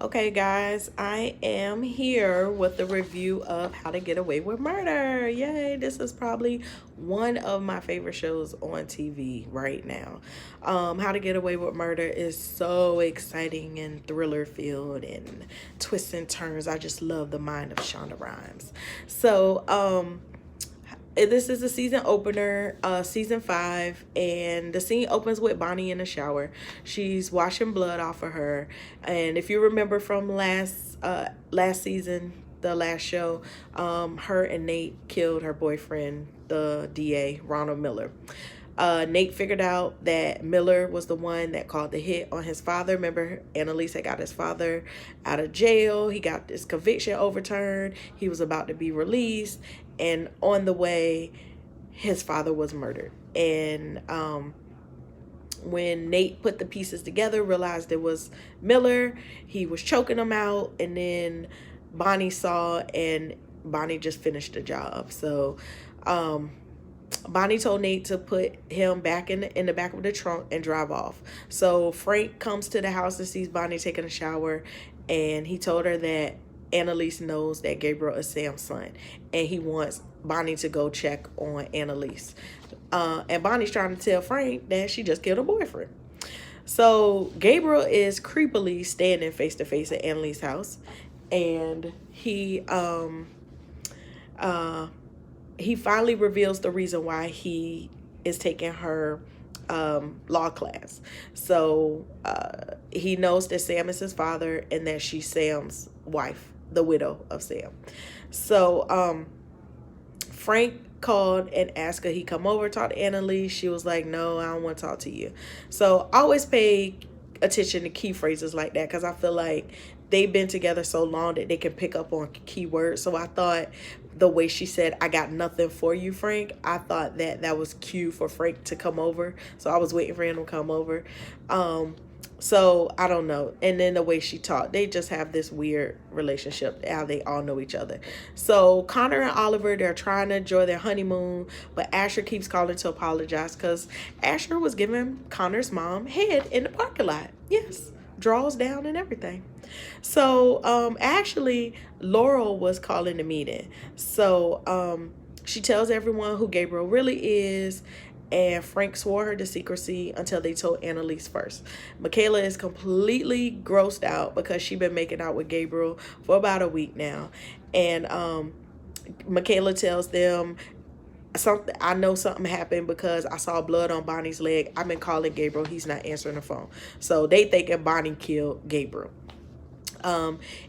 Okay, guys, I am here with the review of How to Get Away with Murder. Yay, this is probably one of my favorite shows on TV right now. How to Get Away with Murder is so exciting and thriller filled and twists and turns. I just love the mind of Shonda Rhimes. This is the season opener, season 5, and the scene opens with Bonnie in the shower. She's washing blood off of her, and if you remember from last season, the last show, her and Nate killed her boyfriend, the DA Ronald Miller. Nate figured out that Miller was the one that called the hit on his father. Remember, Annalise had got his father out of jail. He got his conviction overturned. He was about to be released. And on the way, his father was murdered. And when Nate put the pieces together, realized it was Miller, he was choking him out. And then Bonnie saw, and Bonnie just finished the job. So, Bonnie told Nate to put him back in the back of the trunk and drive off. So Frank comes to the house and sees Bonnie taking a shower, and he told her that Annalise knows that Gabriel is Sam's son, and he wants Bonnie to go check on Annalise. And Bonnie's trying to tell Frank that she just killed her boyfriend. So Gabriel is creepily standing face to face at Annalise's house, and he finally reveals the reason why he is taking her law class. So he knows that Sam is his father and that she's Sam's wife, the widow of Sam. So Frank called and asked her he come over, talk to Annalise. She was like, no, I don't want to talk to you. So always pay attention to key phrases like that, because I feel like they've been together so long that they can pick up on key words. So I thought the way she said, I got nothing for you, Frank, I thought that was cue for Frank to come over. So I was waiting for him to come over. So I don't know. And then the way she talked, they just have this weird relationship, how they all know each other. So Connor and Oliver, they're trying to enjoy their honeymoon, but Asher keeps calling to apologize because Asher was giving Connor's mom head in the parking lot. Yes, draws down and everything. So actually Laurel was calling the meeting. So she tells everyone who Gabriel really is, and Frank swore her to secrecy until they told Annalise first. Michaela is completely grossed out because she's been making out with Gabriel for about a week now. And Michaela tells them, something, I know something happened because I saw blood on Bonnie's leg. I've been calling Gabriel. He's not answering the phone. So they thinking Bonnie killed Gabriel.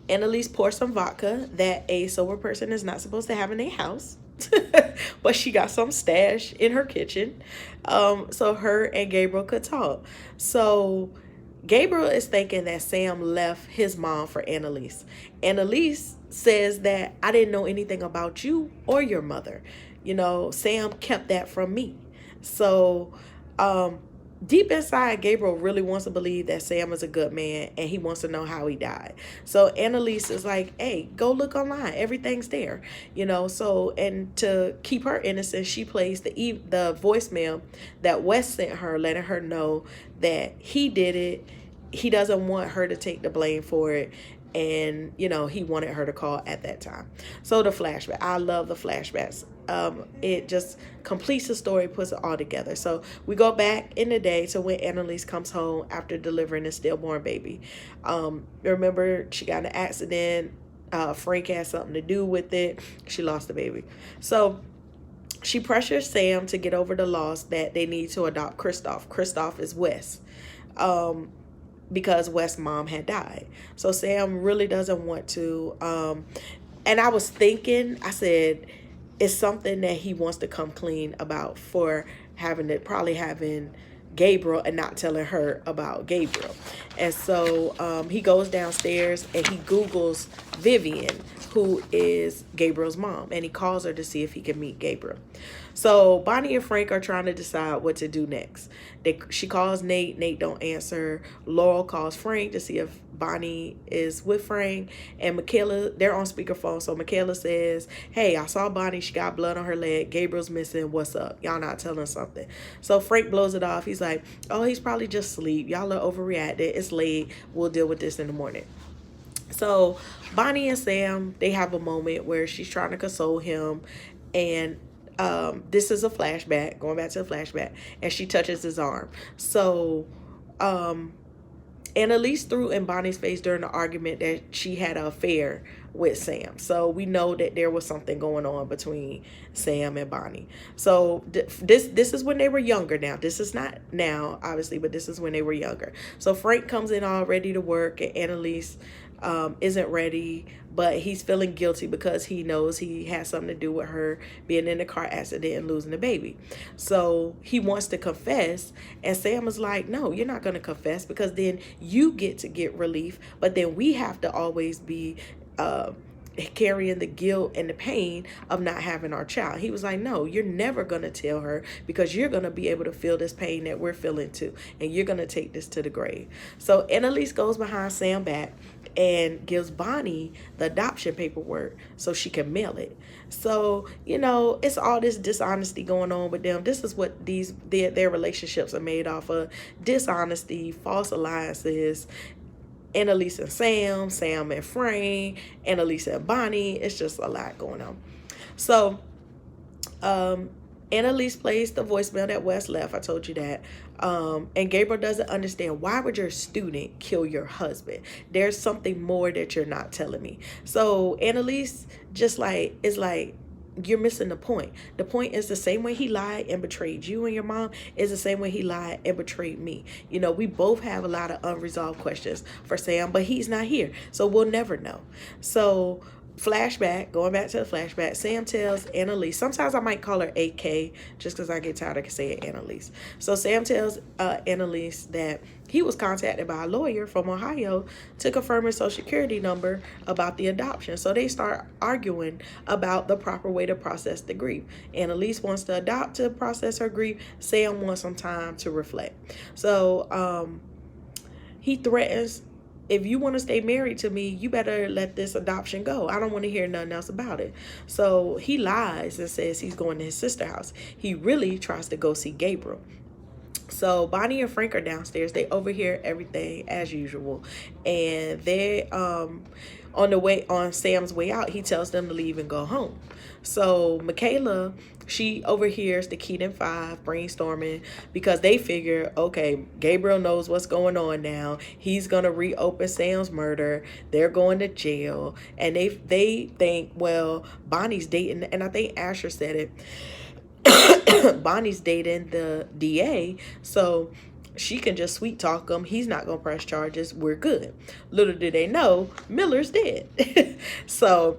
Annalise pours some vodka that a sober person is not supposed to have in their house. But she got some stash in her kitchen, so her and Gabriel could talk. So Gabriel is thinking that Sam left his mom for Annalise. Annalise says that I didn't know anything about you or your mother. You know, Sam kept that from me. So deep inside, Gabriel really wants to believe that Sam is a good man, and he wants to know how he died. So Annalise is like, hey, go look online. Everything's there, you know. So, and to keep her innocent, she plays the voicemail that Wes sent her, letting her know that he did it. He doesn't want her to take the blame for it. And, you know, he wanted her to call at that time. So the flashback, I love the flashbacks. It just completes the story, puts it all together. So we go back in the day to when Annalise comes home after delivering a stillborn baby. Remember, she got in an accident. Frank had something to do with it. She lost the baby. So she pressures Sam to get over the loss that they need to adopt Kristoff. Kristoff is Wes. Because Wes' mom had died. So Sam really doesn't want to. And I was thinking, I said, it's something that he wants to come clean about for probably having Gabriel and not telling her about Gabriel. And so he goes downstairs and he Googles Vivian, who is Gabriel's mom, and he calls her to see if he can meet Gabriel. So Bonnie and Frank are trying to decide what to do next. She calls Nate. Nate don't answer. Laurel calls Frank to see if Bonnie is with Frank. And Michaela, they're on speakerphone. So Michaela says, hey, I saw Bonnie. She got blood on her leg. Gabriel's missing. What's up? Y'all not telling something. So Frank blows it off. He's like, oh, he's probably just asleep. Y'all are overreacted. It's late. We'll deal with this in the morning. So Bonnie and Sam, they have a moment where she's trying to console him, and this is a flashback, going back to the flashback, and she touches his arm. So um, Annalise threw in Bonnie's face during the argument that she had an affair with Sam. So we know that there was something going on between Sam and Bonnie. So this is when they were younger now. This is not now, obviously, but this is when they were younger. So Frank comes in all ready to work, and Annalise isn't ready, but he's feeling guilty because he knows he has something to do with her being in a car accident and losing the baby. So he wants to confess, and Sam is like, no, you're not going to confess, because then you get to get relief, but then we have to always be uh, carrying the guilt and the pain of not having our child. He was like, no, you're never going to tell her, because you're going to be able to feel this pain that we're feeling too, and you're going to take this to the grave. So Annalise goes behind Sam back and gives Bonnie the adoption paperwork so she can mail it. So, it's all this dishonesty going on with them. This is what their relationships are made off of: dishonesty, false alliances. Annalise and Sam, Sam and Frank, Annalise and Bonnie. It's just a lot going on. So, Annalise plays the voicemail that Wes left. I told you that. And Gabriel doesn't understand, why would your student kill your husband? There's something more that you're not telling me. So Annalise just is like, you're missing the point. The point is, the same way he lied and betrayed you and your mom is the same way he lied and betrayed me. We both have a lot of unresolved questions for Sam, but he's not here, so we'll never know. So flashback, going back to the flashback, Sam tells Annalise, sometimes I might call her AK just because I get tired of saying Annalise. So Sam tells Annalise that he was contacted by a lawyer from Ohio to confirm his social security number about the adoption. So they start arguing about the proper way to process the grief. Annalise wants to adopt to process her grief. Sam wants some time to reflect. So he threatens, if you want to stay married to me, you better let this adoption go. I don't want to hear nothing else about it. So he lies and says he's going to his sister's house. He really tries to go see Gabriel. So Bonnie and Frank are downstairs. They overhear everything as usual, and they on Sam's way out, he tells them to leave and go home. So Michaela, she overhears the Keating Five brainstorming, because they figure, okay, Gabriel knows what's going on now. He's gonna reopen Sam's murder. They're going to jail, and they think, well, Bonnie's dating, and I think Asher said it. Bonnie's dating the DA, so she can just sweet talk him. He's not gonna press charges. We're good. Little did they know, Miller's dead. So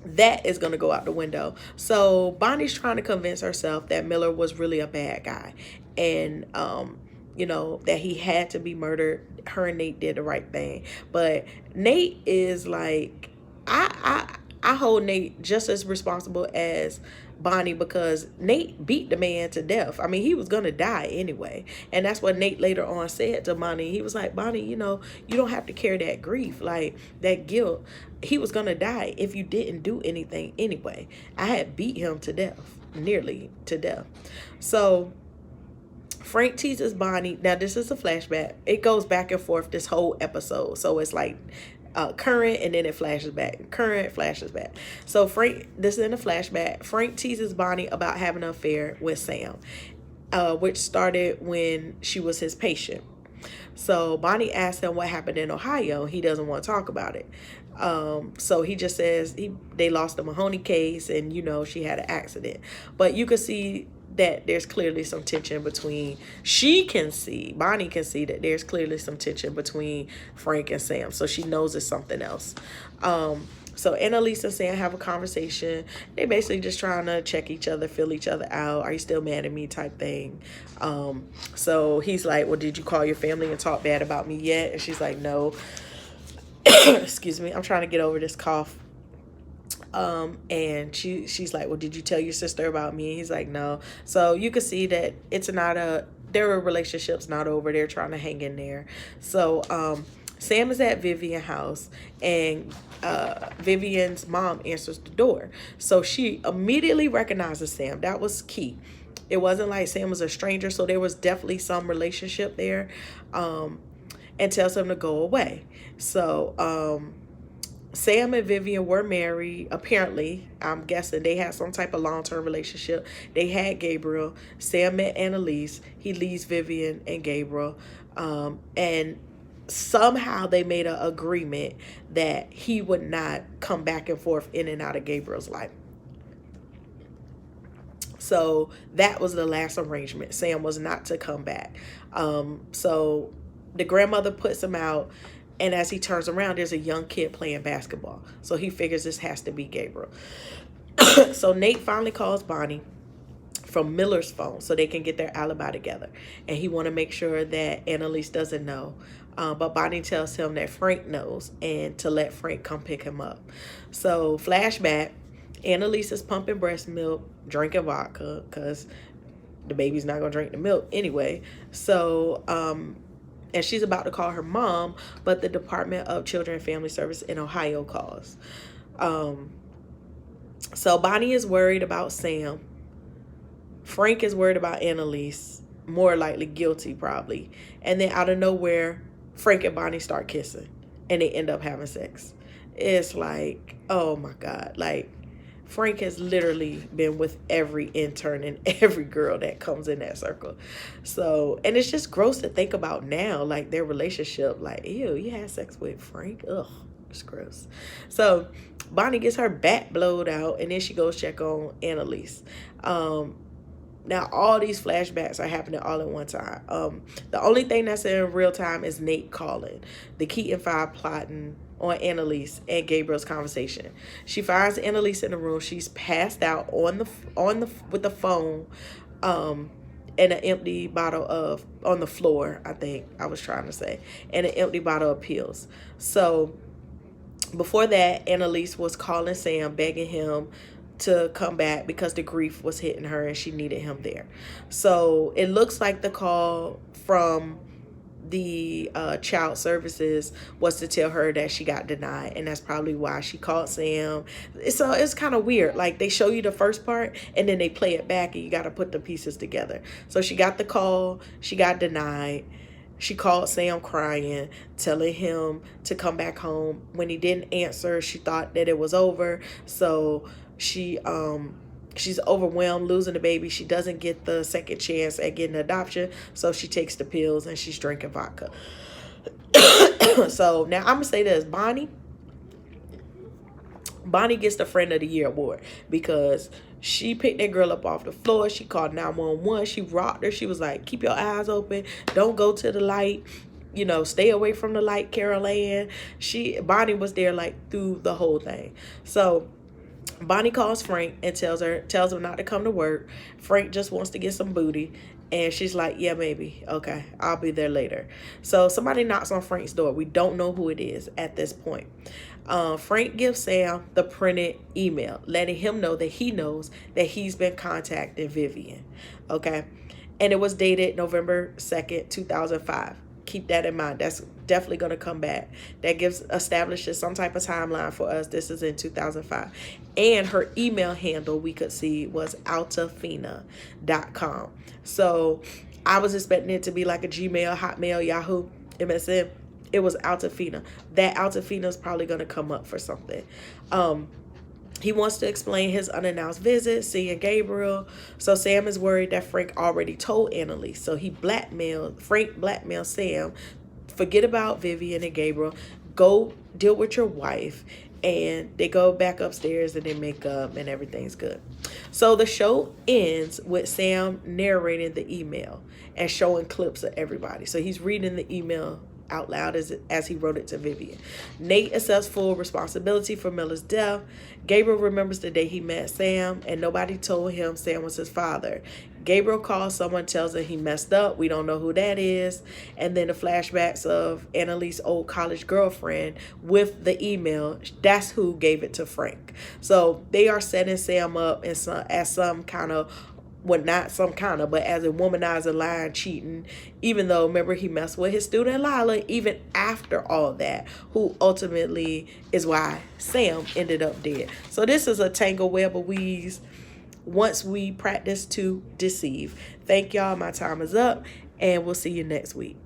that is going to go out the window. So Bonnie's trying to convince herself that Miller was really a bad guy, and that he had to be murdered. Her and Nate did the right thing, but Nate is like, I hold Nate just as responsible as Bonnie, because Nate beat the man to death. I mean, he was gonna die anyway, and that's what Nate later on said to Bonnie. He was like, Bonnie, you don't have to carry that grief, like that guilt. He was gonna die if you didn't do anything anyway. I had beat him to death, nearly to death. So Frank teases Bonnie. Now this is a flashback. It goes back and forth this whole episode, so it's like current, and then it flashes back. Current, flashes back. So Frank, this is in a flashback. Frank teases Bonnie about having an affair with Sam, which started when she was his patient. So Bonnie asks him what happened in Ohio. He doesn't want to talk about it. So he just says they lost the Mahoney case, and she had an accident. But you can see that there's clearly some tension between, Bonnie can see that there's clearly some tension between Frank and Sam. So she knows it's something else. So Annalise and Sam have a conversation. They basically just trying to check each other, feel each other out. Are you still mad at me type thing. So he's like, well, did you call your family and talk bad about me yet? And she's like, no. Excuse me. I'm trying to get over this cough. And she's like, well, did you tell your sister about me? And he's like, no. So you can see that their relationship's not over. They're trying to hang in there. So Sam is at Vivian's house, and Vivian's mom answers the door. So she immediately recognizes Sam. That was key. It wasn't like Sam was a stranger, so there was definitely some relationship there, and tells him to go away. So Sam and Vivian were married. Apparently, I'm guessing they had some type of long-term relationship. They had Gabriel. Sam met Annalise. He leaves Vivian and Gabriel. And somehow they made an agreement that he would not come back and forth in and out of Gabriel's life. So that was the last arrangement. Sam was not to come back. So the grandmother puts him out, and as he turns around, there's a young kid playing basketball. So he figures this has to be Gabriel. So Nate finally calls Bonnie from Miller's phone so they can get their alibi together. And he want to make sure that Annalise doesn't know. But Bonnie tells him that Frank knows and to let Frank come pick him up. So flashback, Annalise is pumping breast milk, drinking vodka, because the baby's not going to drink the milk anyway. So, and she's about to call her mom, but the Department of Children and Family Service in Ohio calls. So Bonnie is worried about Sam. Frank is worried about Annalise, more likely guilty probably. And then out of nowhere, Frank and Bonnie start kissing and they end up having sex. It's like, oh my God. Like, Frank has literally been with every intern and every girl that comes in that circle. So, and it's just gross to think about now, like their relationship, like, ew, you had sex with Frank? Ugh, it's gross. So Bonnie gets her back blowed out and then she goes check on Annalise. Now, all these flashbacks are happening all at one time. The only thing that's in real time is Nate calling. The Keating Five plotting on Annalise and Gabriel's conversation. She finds Annalise in the room. She's passed out on the with the phone, and an empty bottle of on the floor. I think I was trying to say, and an empty bottle of pills. So before that, Annalise was calling Sam, begging him to come back because the grief was hitting her and she needed him there. So it looks like the call from the child services was to tell her that she got denied, and that's probably why she called Sam. So it's kind of weird, like they show you the first part and then they play it back and you got to put the pieces together. So she got the call, she got denied. She called Sam crying, telling him to come back home. When he didn't answer, she thought that it was over. So she's overwhelmed losing the baby. She doesn't get the second chance at getting adoption, so she takes the pills and she's drinking vodka. So now I'm gonna say this: Bonnie gets the Friend of the Year award because she picked that girl up off the floor. She called 911. She rocked her. She was like, keep your eyes open, don't go to the light, stay away from the light, Carol Ann. Bonnie was there like through the whole thing. So Bonnie calls Frank and tells him not to come to work. Frank just wants to get some booty. And she's like, yeah, maybe. Okay, I'll be there later. So somebody knocks on Frank's door. We don't know who it is at this point. Frank gives Sam the printed email, letting him know that he knows that he's been contacting Vivian. Okay. And it was dated November 2nd, 2005. Keep that in mind. That's definitely going to come back. That establishes some type of timeline for us. This is in 2005. And her email handle we could see was altafina.com. So I was expecting it to be like a Gmail, Hotmail, Yahoo, MSN. It was Altafina. That Altafina is probably going to come up for something. He wants to explain his unannounced visit, seeing Gabriel. So Sam is worried that Frank already told Annalise. So Frank blackmailed Sam. Forget about Vivian and Gabriel. Go deal with your wife. And they go back upstairs and they make up and everything's good. So the show ends with Sam narrating the email and showing clips of everybody. So he's reading the email out loud as he wrote it to Vivian. Nate accepts full responsibility for Miller's death. Gabriel remembers the day he met Sam and nobody told him Sam was his father. Gabriel calls someone, tells him he messed up. We don't know who that is. And then the flashbacks of Annalise's old college girlfriend with the email. That's who gave it to Frank. So they are setting Sam up as some kind of, well, not some kind of, but as a womanizer, lying, cheating, even though, remember, he messed with his student Lila, even after all that, who ultimately is why Sam ended up dead. So this is a tangled web of weeds once we practice to deceive. Thank y'all. My time is up, and we'll see you next week.